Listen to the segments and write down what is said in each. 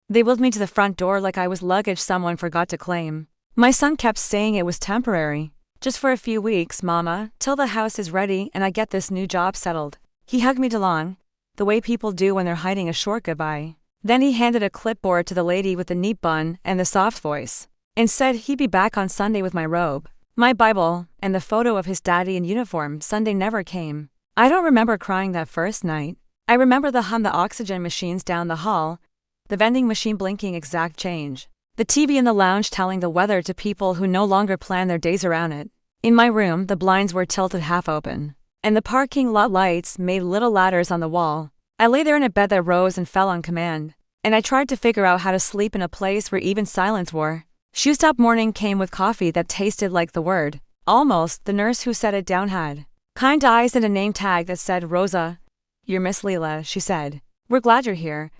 They wheeled me to the front door like I was luggage someone forgot to claim. My son kept saying it was temporary. Just for a few weeks, Mama, till the house is ready and I get this new job settled. He hugged me too long, the way people do when they're hiding a short goodbye. Then he handed a clipboard to the lady with the neat bun and the soft voice, and said he'd be back on Sunday with my robe, my Bible, and the photo of his daddy in uniform. Sunday never came. I don't remember crying that first night. I remember the hum, the oxygen machines down the hall, the vending machine blinking exact change, the TV in the lounge telling the weather to people who no longer plan their days around it. In my room, the blinds were tilted half open, and the parking lot lights made little ladders on the wall. I lay there in a bed that rose and fell on command, and I tried to figure out how to sleep in a place where even silence wore. Shoe-stop morning came with coffee that tasted like the word. Almost, the nurse who set it down had kind eyes and a name tag that said Rosa. "You're Miss Lila," she said. "We're glad you're here."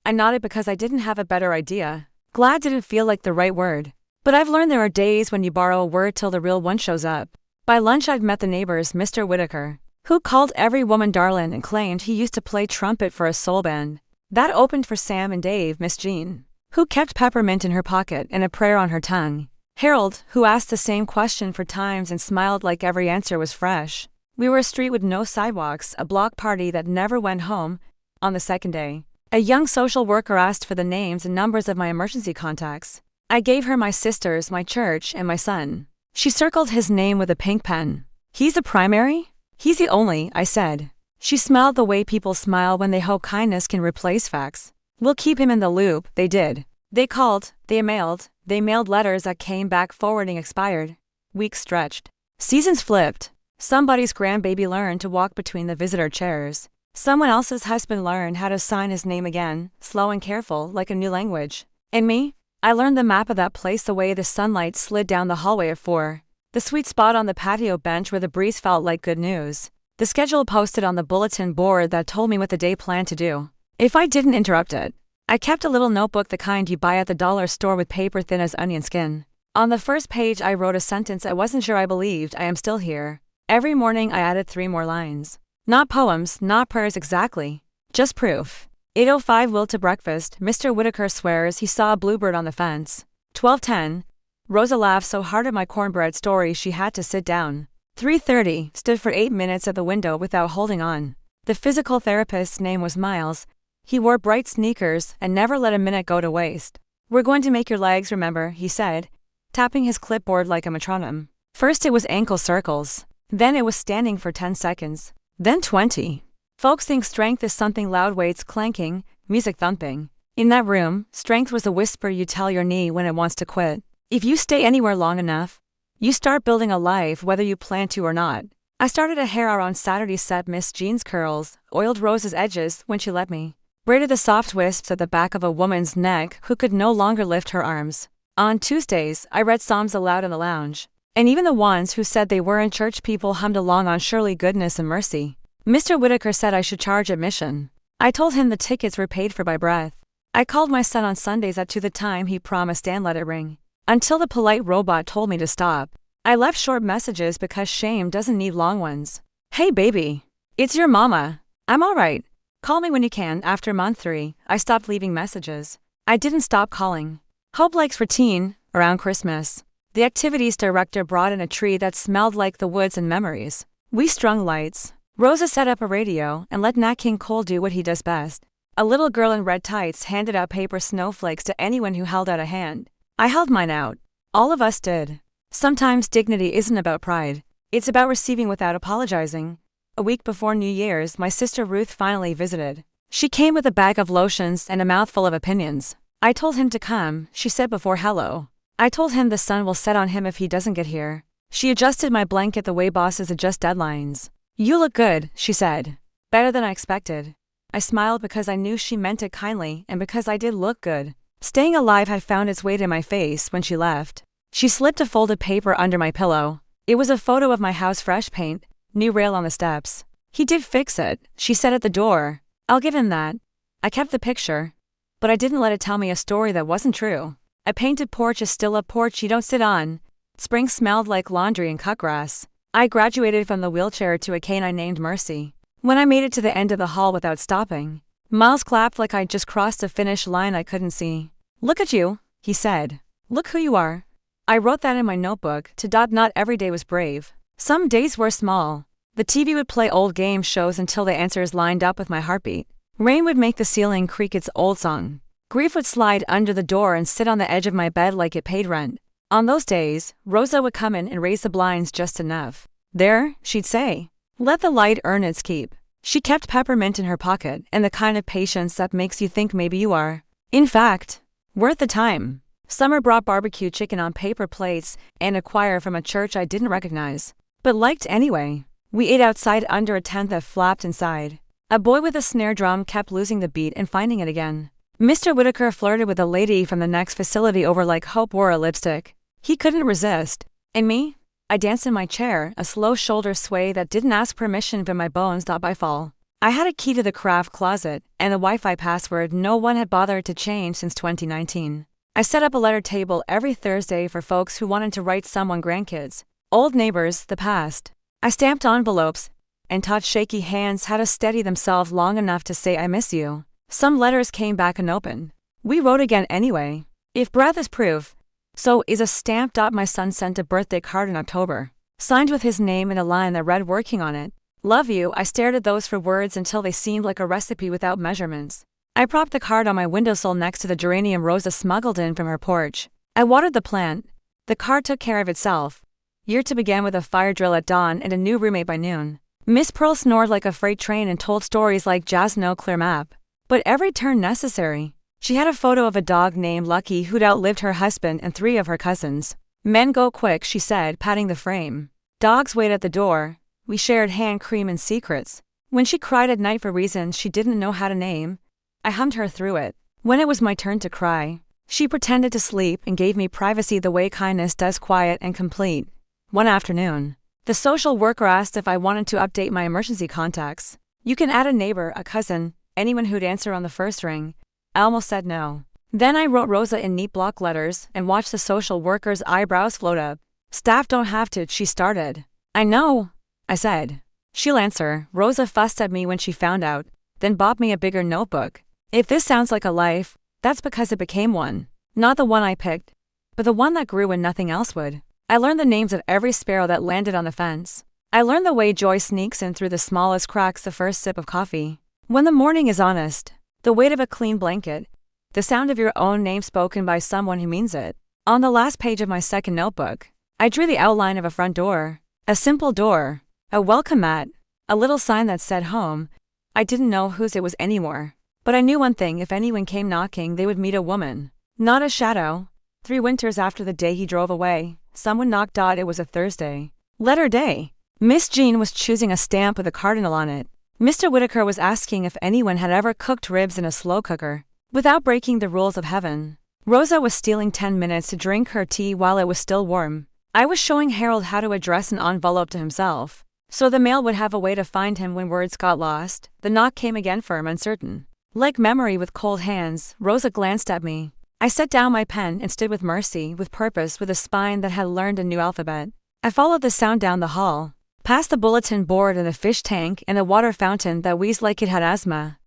I nodded because I didn't have a better idea. Glad didn't feel like the right word. But I've learned there are days when you borrow a word till the real one shows up. By lunch I'd met the neighbor's Mr. Whitaker, who called every woman darlin' and claimed he used to play trumpet for a soul band. That opened for Sam and Dave, Miss Jean, who kept peppermint in her pocket and a prayer on her tongue. Harold, who asked the same question for times and smiled like every answer was fresh. We were a street with no sidewalks, a block party that never went home. On the second day, a young social worker asked for the names and numbers of my emergency contacts. I gave her my sisters, my church, and my son. She circled his name with a pink pen. "He's the primary?" "He's the only," I said. She smiled the way people smile when they hope kindness can replace facts. "We'll keep him in the loop." They did. They called, they mailed letters that came back forwarding expired. Weeks stretched. Seasons flipped. Somebody's grandbaby learned to walk between the visitor chairs. Someone else's husband learned how to sign his name again, slow and careful, like a new language. And me? I learned the map of that place the way the sunlight slid down the hallway at 4. The sweet spot on the patio bench where the breeze felt like good news. The schedule posted on the bulletin board that told me what the day planned to do, if I didn't interrupt it. I kept a little notebook, the kind you buy at the dollar store with paper thin as onion skin. On the first page I wrote a sentence I wasn't sure I believed: "I am still here." Every morning I added 3 more lines. Not poems, not prayers exactly. Just proof. 8:05 Will to breakfast. Mr. Whitaker swears he saw a bluebird on the fence. 12:10. Rosa laughed so hard at my cornbread story she had to sit down. 3:30. Stood for 8 minutes at the window without holding on. The physical therapist's name was Miles. He wore bright sneakers and never let a minute go to waste. "We're going to make your legs, remember," he said, tapping his clipboard like a metronome. First it was ankle circles. Then it was standing for 10 seconds. Then 20. Folks think strength is something loud, weights clanking, music thumping. In that room, strength was a whisper you tell your knee when it wants to quit. If you stay anywhere long enough, you start building a life whether you plan to or not. I started a hair hour on Saturday, set Miss Jean's curls, oiled Rose's edges when she let me, braided the soft wisps at the back of a woman's neck who could no longer lift her arms. On Tuesdays, I read psalms aloud in the lounge, and even the ones who said they weren't church people hummed along on Surely Goodness and Mercy. Mr. Whitaker said I should charge admission. I told him the tickets were paid for by breath. I called my son on Sundays at 2 the time he promised and let it ring, until the polite robot told me to stop. I left short messages because shame doesn't need long ones. "Hey baby, it's your mama. I'm alright. Call me when you can." After month 3, I stopped leaving messages. I didn't stop calling. Hope likes routine. Around Christmas, the activities director brought in a tree that smelled like the woods and memories. We strung lights. Rosa set up a radio and let Nat King Cole do what he does best. A little girl in red tights handed out paper snowflakes to anyone who held out a hand. I held mine out. All of us did. Sometimes dignity isn't about pride. It's about receiving without apologizing. A week before New Year's, my sister Ruth finally visited. She came with a bag of lotions and a mouthful of opinions. "I told him to come," she said before hello. "I told him the sun will set on him if he doesn't get here." She adjusted my blanket the way bosses adjust deadlines. "You look good," she said. "Better than I expected." I smiled because I knew she meant it kindly and because I did look good. Staying alive had found its way to my face when she left. She slipped a folded paper under my pillow. It was a photo of my house, fresh paint, new rail on the steps. "He did fix it," she said at the door. "I'll give him that." I kept the picture, but I didn't let it tell me a story that wasn't true. A painted porch is still a porch you don't sit on. Spring smelled like laundry and cut grass. I graduated from the wheelchair to a canine named Mercy. When I made it to the end of the hall without stopping, Miles clapped like I'd just crossed a finish line I couldn't see. "Look at you," he said. "Look who you are." I wrote that in my notebook. Not every day was brave. Some days were small. The TV would play old game shows until the answers lined up with my heartbeat. Rain would make the ceiling creak its old song. Grief would slide under the door and sit on the edge of my bed like it paid rent. On those days, Rosa would come in and raise the blinds just enough. "There," she'd say. "Let the light earn its keep." She kept peppermint in her pocket, and the kind of patience that makes you think maybe you are, in fact, worth the time. Summer brought barbecue chicken on paper plates and a choir from a church I didn't recognize, but liked anyway. We ate outside under a tent that flapped inside. A boy with a snare drum kept losing the beat and finding it again. Mr. Whitaker flirted with a lady from the next facility over like Hope wore a lipstick. He couldn't resist. And me? I danced in my chair, a slow shoulder sway that didn't ask permission from my bones by fall. I had a key to the craft closet and a Wi-Fi password no one had bothered to change since 2019. I set up a letter table every Thursday for folks who wanted to write someone grandkids, old neighbors, the past. I stamped envelopes and taught shaky hands how to steady themselves long enough to say I miss you. Some letters came back unopened. We wrote again anyway. If breath is proof, so is a stamp. My son sent a birthday card in October, signed with his name and a line that read working on it, "Love you." I stared at those for words until they seemed like a recipe without measurements. I propped the card on my windowsill next to the geranium Rosa smuggled in from her porch. I watered the plant. The card took care of itself. Year to begin with a fire drill at dawn and a new roommate by noon. Miss Pearl snored like a freight train and told stories like Jazz No Clear Map. But every turn necessary. She had a photo of a dog named Lucky who'd outlived her husband and 3 of her cousins. "Men go quick," she said, patting the frame. "Dogs wait at the door." We shared hand cream and secrets. When she cried at night for reasons she didn't know how to name, I hummed her through it. When it was my turn to cry, she pretended to sleep and gave me privacy the way kindness does, quiet and complete. One afternoon, the social worker asked if I wanted to update my emergency contacts. You can add a neighbor, a cousin, anyone who'd answer on the first ring. I almost said no. Then I wrote Rosa in neat block letters and watched the social worker's eyebrows float up. "Staff don't have to," she started. "I know," I said. "She'll answer." Rosa fussed at me when she found out, then bought me a bigger notebook. If this sounds like a life, that's because it became one. Not the one I picked, but the one that grew when nothing else would. I learned the names of every sparrow that landed on the fence. I learned the way joy sneaks in through the smallest cracks the first sip of coffee. When the morning is honest, the weight of a clean blanket, the sound of your own name spoken by someone who means it. On the last page of my second notebook, I drew the outline of a front door. A simple door, a welcome mat, a little sign that said home. I didn't know whose it was anymore. But I knew one thing: if anyone came knocking, they would meet a woman, not a shadow. 3 winters after the day he drove away, someone knocked. It was a Thursday. Letter day. Miss Jean was choosing a stamp with a cardinal on it. Mr. Whitaker was asking if anyone had ever cooked ribs in a slow cooker, without breaking the rules of heaven. Rosa was stealing 10 minutes to drink her tea while it was still warm. I was showing Harold how to address an envelope to himself, so the mail would have a way to find him when words got lost. The knock came again, firm, uncertain. Like memory with cold hands, Rosa glanced at me. I set down my pen and stood with mercy, with purpose, with a spine that had learned a new alphabet. I followed the sound down the hall, past the bulletin board and the fish tank and the water fountain that wheezed like it had asthma.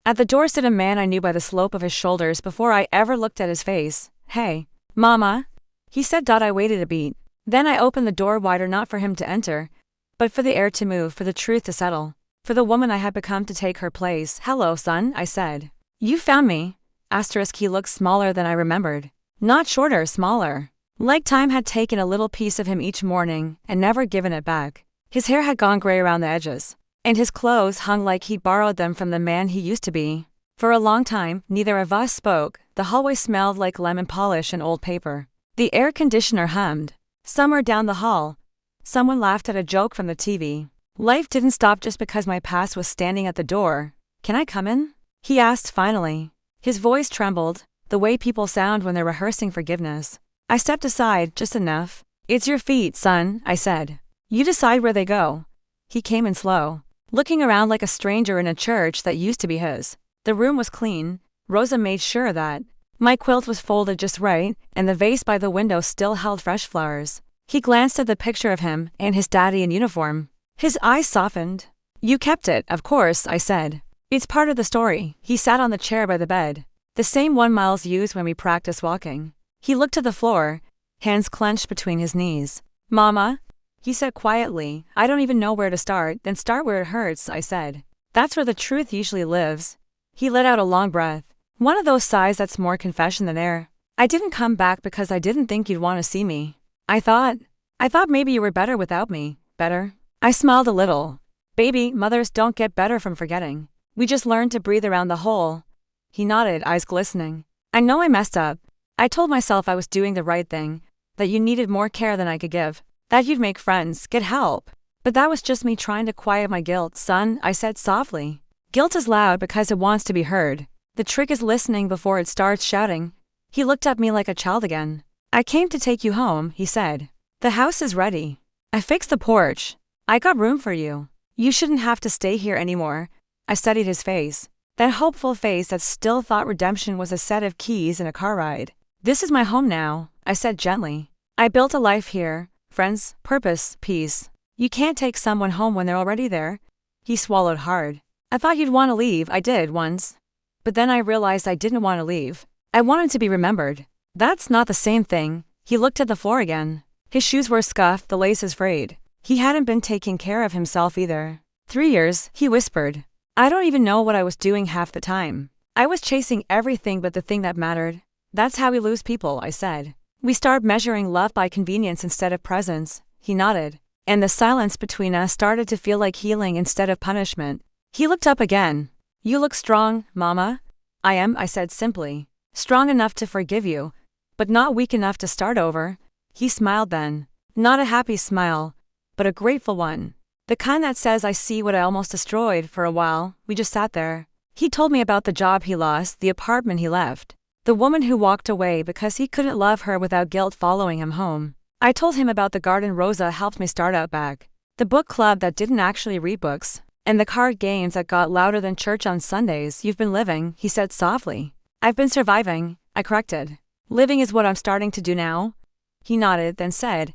At the door stood a man I knew by the slope of his shoulders before I ever looked at his face. "Hey, Mama," he said. I waited a beat. Then I opened the door wider, not for him to enter, but for the air to move, for the truth to settle. For the woman I had become to take her place. "Hello, son," I said. "You found me." He looked smaller than I remembered. Not shorter, smaller. Like time had taken a little piece of him each morning and never given it back. His hair had gone gray around the edges, and his clothes hung like he'd borrowed them from the man he used to be. For a long time, neither of us spoke. The hallway smelled like lemon polish and old paper. The air conditioner hummed. Somewhere down the hall, someone laughed at a joke from the TV. Life didn't stop just because my past was standing at the door. "Can I come in?" he asked finally. His voice trembled, the way people sound when they're rehearsing forgiveness. I stepped aside, just enough. "It's your feet, son," I said. "You decide where they go." He came in slow, looking around like a stranger in a church that used to be his. The room was clean. Rosa made sure of that. My quilt was folded just right, and the vase by the window still held fresh flowers. He glanced at the picture of him and his daddy in uniform. His eyes softened. "You kept it, of course," I said. It's part of the story. He sat on the chair by the bed. The same one Miles used when we practiced walking. He looked to the floor, hands clenched between his knees. Mama, he said quietly, I don't even know where to start. Then start where it hurts, I said. That's where the truth usually lives. He let out a long breath. One of those sighs that's more confession than air. I didn't come back because I didn't think you'd want to see me. I thought maybe you were better without me. Better? I smiled a little. Baby, mothers don't get better from forgetting. We just learn to breathe around the hole. He nodded, eyes glistening. I know I messed up. I told myself I was doing the right thing, that you needed more care than I could give, that you'd make friends, get help. But that was just me trying to quiet my guilt, son, I said softly. Guilt is loud because it wants to be heard. The trick is listening before it starts shouting. He looked at me like a child again. I came to take you home, he said. The house is ready. I fixed the porch. I got room for you. You shouldn't have to stay here anymore. I studied his face. That hopeful face that still thought redemption was a set of keys in a car ride. This is my home now, I said gently. I built a life here. Friends, purpose, peace. You can't take someone home when they're already there. He swallowed hard. I thought you'd want to leave, I did once. But then I realized I didn't want to leave. I wanted to be remembered. That's not the same thing. He looked at the floor again. His shoes were scuffed, the laces frayed. He hadn't been taking care of himself either. 3 years, he whispered. I don't even know what I was doing half the time. I was chasing everything but the thing that mattered. That's how we lose people, I said. We start measuring love by convenience instead of presence. He nodded. And the silence between us started to feel like healing instead of punishment. He looked up again. You look strong, Mama. I am, I said simply. Strong enough to forgive you, but not weak enough to start over. He smiled then. Not a happy smile, but a grateful one. The kind that says I see what I almost destroyed. For a while, we just sat there. He told me about the job he lost, the apartment he left, the woman who walked away because he couldn't love her without guilt following him home. I told him about the garden Rosa helped me start out back, the book club that didn't actually read books, and the card games that got louder than church on Sundays. You've been living, he said softly. I've been surviving, I corrected. Living is what I'm starting to do now. He nodded, then said,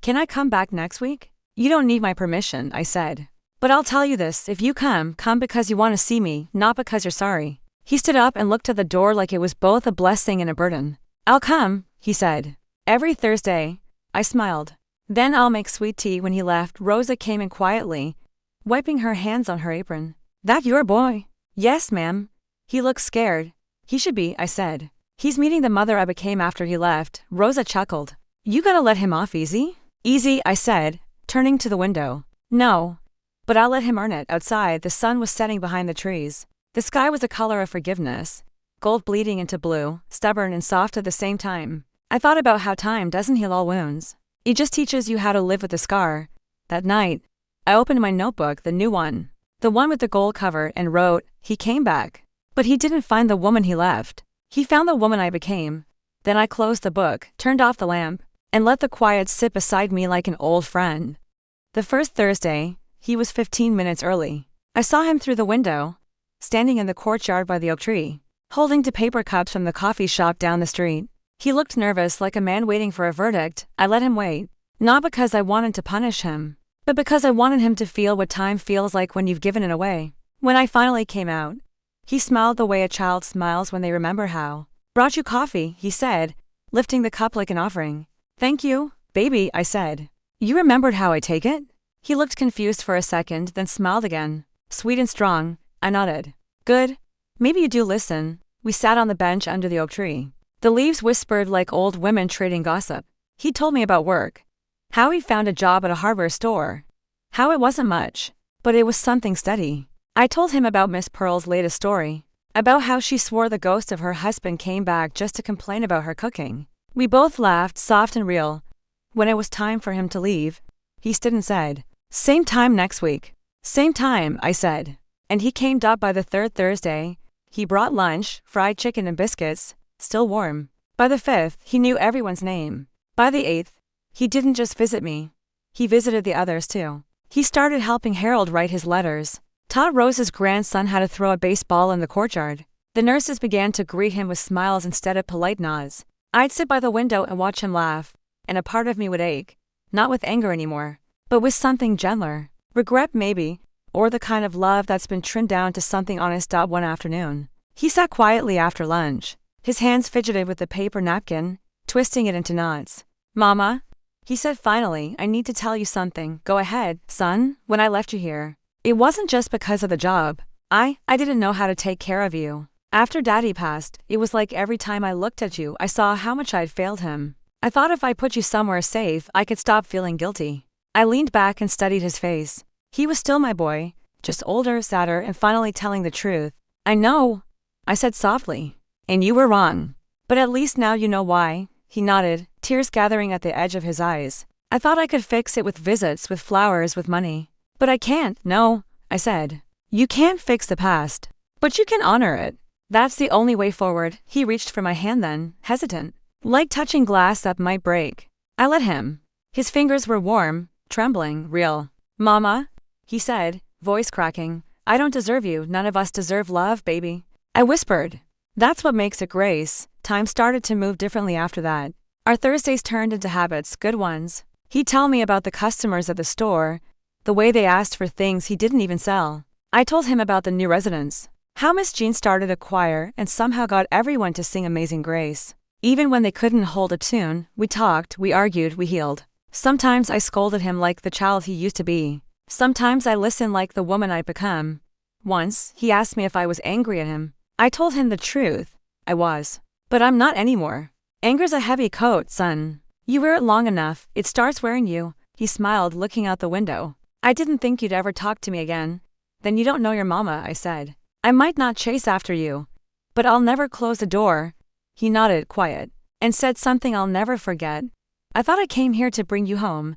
Can I come back next week? You don't need my permission, I said. But I'll tell you this, if you come because you want to see me, not because you're sorry. He stood up and looked at the door like it was both a blessing and a burden. I'll come, he said. Every Thursday. I smiled. Then I'll make sweet tea. When he left, Rosa came in quietly, wiping her hands on her apron. That your boy? Yes, ma'am. He looks scared. He should be, I said. He's meeting the mother I became after he left. Rosa chuckled. You gotta let him off easy? Easy, I said, turning to the window. No. But I'll let him earn it. Outside, the sun was setting behind the trees. The sky was a color of forgiveness, gold bleeding into blue, stubborn and soft at the same time. I thought about how time doesn't heal all wounds. It just teaches you how to live with the scar. That night, I opened my notebook, the new one, the one with the gold cover, and wrote, he came back. But he didn't find the woman he left. He found the woman I became. Then I closed the book, turned off the lamp, and let the quiet sit beside me like an old friend. The first Thursday, he was 15 minutes early. I saw him through the window, standing in the courtyard by the oak tree, holding two paper cups from the coffee shop down the street. He looked nervous, like a man waiting for a verdict. I let him wait, not because I wanted to punish him, but because I wanted him to feel what time feels like when you've given it away. When I finally came out, he smiled the way a child smiles when they remember how. Brought you coffee, he said, lifting the cup like an offering. Thank you, baby, I said. You remembered how I take it? He looked confused for a second, then smiled again. Sweet and strong, I nodded. Good. Maybe you do listen. We sat on the bench under the oak tree. The leaves whispered like old women trading gossip. He told me about work. How he found a job at a hardware store. How it wasn't much, but it was something steady. I told him about Miss Pearl's latest story. About how she swore the ghost of her husband came back just to complain about her cooking. We both laughed, soft and real. When it was time for him to leave, he stood and said, Same time next week. Same time, I said. And he came up by the third Thursday. He brought lunch, fried chicken and biscuits, still warm. By the 5th, he knew everyone's name. By the 8th, he didn't just visit me. He visited the others too. He started helping Harold write his letters, taught Rose's grandson how to throw a baseball in the courtyard. The nurses began to greet him with smiles instead of polite nods. I'd sit by the window and watch him laugh, and a part of me would ache, not with anger anymore, but with something gentler. Regret maybe, or the kind of love that's been trimmed down to something honest. One afternoon, he sat quietly after lunch. His hands fidgeted with the paper napkin, twisting it into knots. "Mama," he said finally, "I need to tell you something." "Go ahead, son." "When I left you here, it wasn't just because of the job. I didn't know how to take care of you. After Daddy passed, it was like every time I looked at you, I saw how much I'd failed him. I thought if I put you somewhere safe, I could stop feeling guilty." I leaned back and studied his face. He was still my boy, just older, sadder, and finally telling the truth. "I know," I said softly. "And you were wrong. But at least now you know why." He nodded, tears gathering at the edge of his eyes. "I thought I could fix it with visits, with flowers, with money. But I can't." "No," I said. "You can't fix the past. But you can honor it. That's the only way forward." He reached for my hand then, hesitant, like touching glass that might break. I let him. His fingers were warm, trembling, real. "Mama," he said, voice cracking, "I don't deserve you. None of us deserve love, baby." I whispered. "That's what makes it grace." Time started to move differently after that. Our Thursdays turned into habits, good ones. He'd tell me about the customers at the store, the way they asked for things he didn't even sell. I told him about the new residents, how Miss Jean started a choir and somehow got everyone to sing Amazing Grace. Even when they couldn't hold a tune, we talked, we argued, we healed. Sometimes I scolded him like the child he used to be. Sometimes I listened like the woman I'd become. Once, he asked me if I was angry at him. I told him the truth. I was. But I'm not anymore. Anger's a heavy coat, son. You wear it long enough, it starts wearing you. He smiled, looking out the window. "I didn't think you'd ever talk to me again." "Then you don't know your mama," I said. "I might not chase after you, but I'll never close the door." He nodded, quiet, and said something I'll never forget. "I thought I came here to bring you home,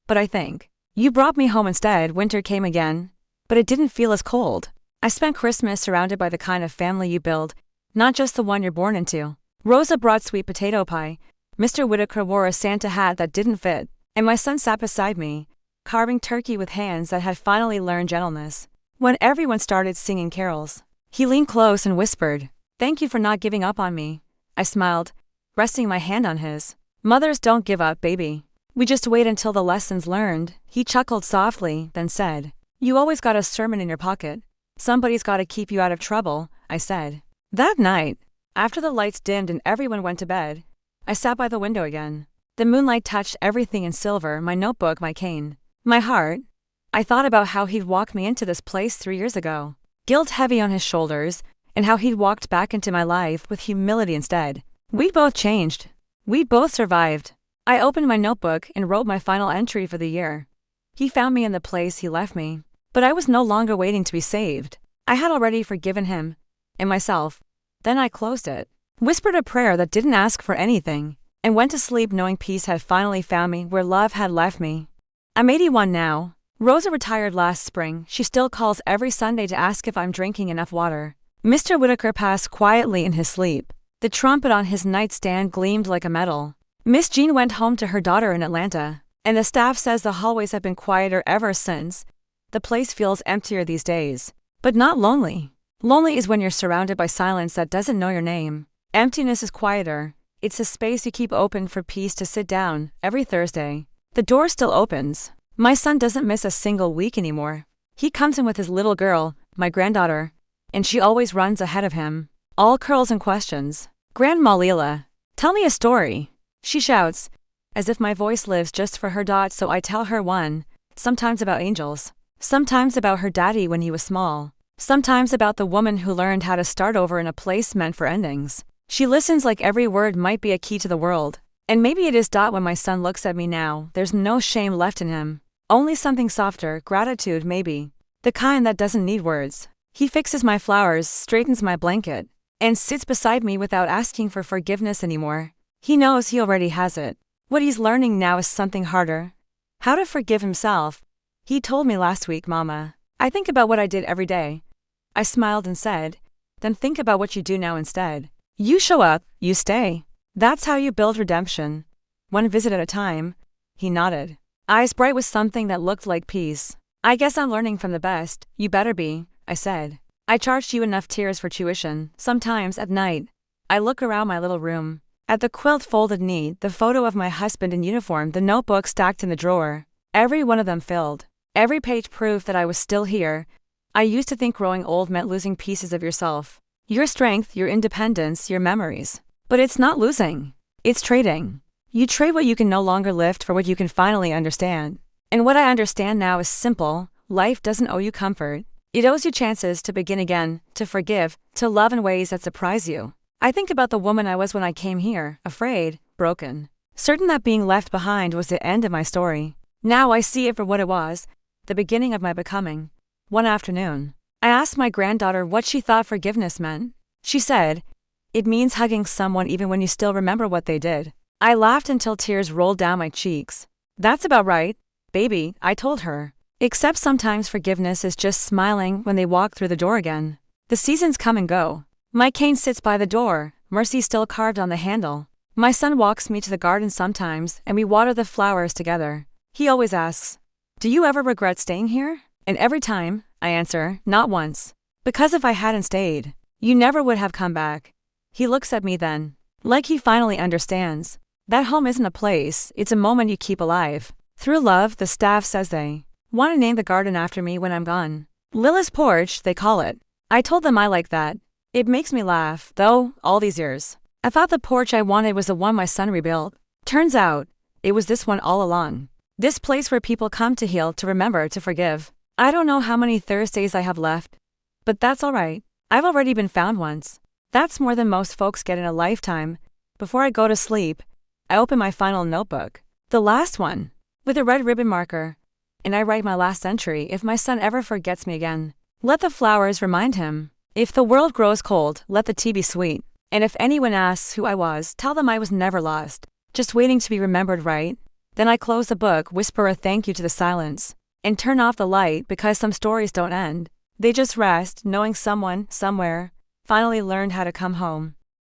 but I think you brought me home instead." Winter came again, but it didn't feel as cold. I spent Christmas surrounded by the kind of family you build, not just the one you're born into. Rosa brought sweet potato pie. Mr. Whitaker wore a Santa hat that didn't fit, and my son sat beside me, carving turkey with hands that had finally learned gentleness. When everyone started singing carols, he leaned close and whispered, "Thank you for not giving up on me." I smiled, resting my hand on his. "Mothers don't give up, baby. We just wait until the lesson's learned." He chuckled softly, then said, "You always got a sermon in your pocket. Somebody's got to keep you out of trouble," I said. That night, after the lights dimmed and everyone went to bed, I sat by the window again. The moonlight touched everything in silver, my notebook, my cane, my heart. I thought about how he'd walked me into this place 3 years ago, guilt heavy on his shoulders, and how he'd walked back into my life with humility instead. We'd both changed. We'd both survived. I opened my notebook and wrote my final entry for the year. He found me in the place he left me, but I was no longer waiting to be saved. I had already forgiven him and myself. Then I closed it, whispered a prayer that didn't ask for anything, and went to sleep knowing peace had finally found me where love had left me. I'm 81 now. Rosa retired last spring. She still calls every Sunday to ask if I'm drinking enough water. Mr. Whitaker passed quietly in his sleep. The trumpet on his nightstand gleamed like a medal. Miss Jean went home to her daughter in Atlanta, and the staff says the hallways have been quieter ever since. The place feels emptier these days, but not lonely. Lonely is when you're surrounded by silence that doesn't know your name. Emptiness is quieter. It's a space you keep open for peace to sit down. Every Thursday, the door still opens. My son doesn't miss a single week anymore. He comes in with his little girl, my granddaughter, and she always runs ahead of him. All curls and questions. "Grandma Lila, tell me a story," she shouts, as if my voice lives just for her. So I tell her one, sometimes about angels, sometimes about her daddy when he was small, sometimes about the woman who learned how to start over in a place meant for endings. She listens like every word might be a key to the world. And maybe it is. When my son looks at me now, there's no shame left in him. Only something softer, gratitude maybe. The kind that doesn't need words. He fixes my flowers, straightens my blanket, and sits beside me without asking for forgiveness anymore. He knows he already has it. What he's learning now is something harder. How to forgive himself. He told me last week, "Mama, I think about what I did every day." I smiled and said, "Then think about what you do now instead. You show up, you stay. That's how you build redemption. One visit at a time." He nodded, eyes bright with something that looked like peace. "I guess I'm learning from the best." "You better be," I said. "I charged you enough tears for tuition." Sometimes at night, I look around my little room, at the quilt folded neat, the photo of my husband in uniform, the notebook stacked in the drawer, every one of them filled. Every page proved that I was still here. I used to think growing old meant losing pieces of yourself. Your strength, your independence, your memories. But it's not losing. It's trading. You trade what you can no longer lift for what you can finally understand. And what I understand now is simple. Life doesn't owe you comfort. It owes you chances to begin again, to forgive, to love in ways that surprise you. I think about the woman I was when I came here, afraid, broken, certain that being left behind was the end of my story. Now I see it for what it was, the beginning of my becoming. One afternoon, I asked my granddaughter what she thought forgiveness meant. She said, "It means hugging someone even when you still remember what they did." I laughed until tears rolled down my cheeks. "That's about right, baby," I told her. Except sometimes forgiveness is just smiling when they walk through the door again. The seasons come and go. My cane sits by the door, mercy still carved on the handle. My son walks me to the garden sometimes, and we water the flowers together. He always asks, "Do you ever regret staying here?" And every time, I answer, "Not once." Because if I hadn't stayed, you never would have come back. He looks at me then, like he finally understands. That home isn't a place, it's a moment you keep alive. Through love, the staff says they want to name the garden after me when I'm gone. Lila's porch, they call it. I told them I like that. It makes me laugh, though, all these years. I thought the porch I wanted was the one my son rebuilt. Turns out, it was this one all along. This place where people come to heal, to remember, to forgive. I don't know how many Thursdays I have left, but that's alright. I've already been found once. That's more than most folks get in a lifetime. Before I go to sleep, I open my final notebook, the last one, with a red ribbon marker, and I write my last entry if my son ever forgets me again. Let the flowers remind him. If the world grows cold, let the tea be sweet. And if anyone asks who I was, tell them I was never lost, just waiting to be remembered, right? Then I close the book, whisper a thank you to the silence, and turn off the light because some stories don't end. They just rest, knowing someone, somewhere, finally learned how to come home.